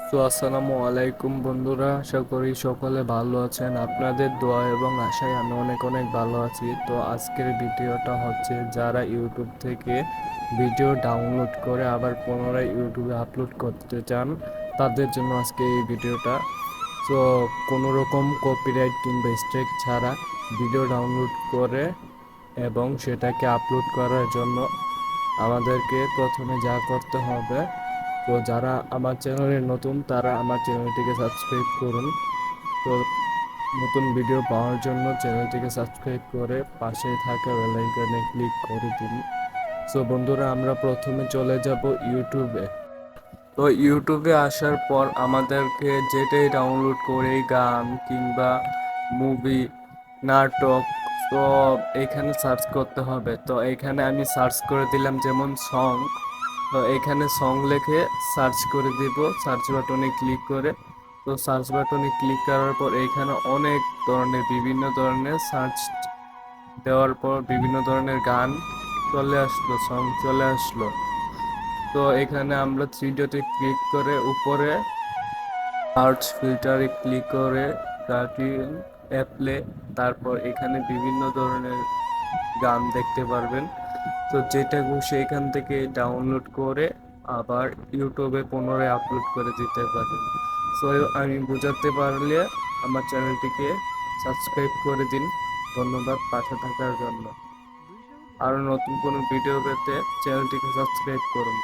আসসালামু আলাইকুম বন্ধুরা, আশা করি সকলে ভালো আছেন। আপনাদের দোয়া এবং আশায় আমি অনেক অনেক ভালো আছি। তো আজকের ভিডিওটা হচ্ছে যারা ইউটিউব থেকে ভিডিও ডাউনলোড করে আবার পুনরায় ইউটিউবে আপলোড করতে চান তাদের জন্য আজকে এই ভিডিওটা। তো কোনো রকম কপিরাইট কিংবা স্ট্রাইক ছাড়া ভিডিও ডাউনলোড করে এবং সেটাকে আপলোড করার জন্য আমাদেরকে প্রথমে যা করতে হবে, তো যারা আমার চ্যানেলে নতুন তারা আমার চ্যানেলটিকে সাবস্ক্রাইব করুন। তো নতুন ভিডিও পাওয়ার জন্য চ্যানেলটিকে সাবস্ক্রাইব করে পাশে থাকা বেল আইকনে ক্লিক করে দিন। সো বন্ধুরা, আমরা প্রথমে চলে যাব ইউটিউবে। তো ইউটিউবে আসার পর আমাদেরকে যেটাই ডাউনলোড করে গান কিংবা মুভি, নাটক, তো এখানে সার্চ করতে হবে। তো এখানে আমি সার্চ করে দিলাম যেমন সং। তো এখানে সং লিখে সার্চ করে দিব, সার্চ বাটনে ক্লিক করে। তো সার্চ বাটনে ক্লিক করার পর এখানে অনেক ধরনের বিভিন্ন ধরনের সার্চ দেওয়ার পর বিভিন্ন ধরনের গান চলে আসলো, সং চলে আসলো। তো এখানে আমরা থ্রি ডটে ক্লিক করে উপরে সার্চ ফিল্টারে ক্লিক করে কার্টিন অ্যাপলে, তারপর এখানে বিভিন্ন ধরনের গান দেখতে পারবেন। তো যেটা খুশি এখান থেকে ডাউনলোড করে আবার ইউটিউবে পুনরায় আপলোড করে দিতে পারেন। সো আমি বোঝাতে পারলে আমার চ্যানেলটিকে সাবস্ক্রাইব করে দিন। ধন্যবাদ পাশে থাকার জন্য। আরও নতুন কোনো ভিডিও পেতে চ্যানেলটিকে সাবস্ক্রাইব করুন।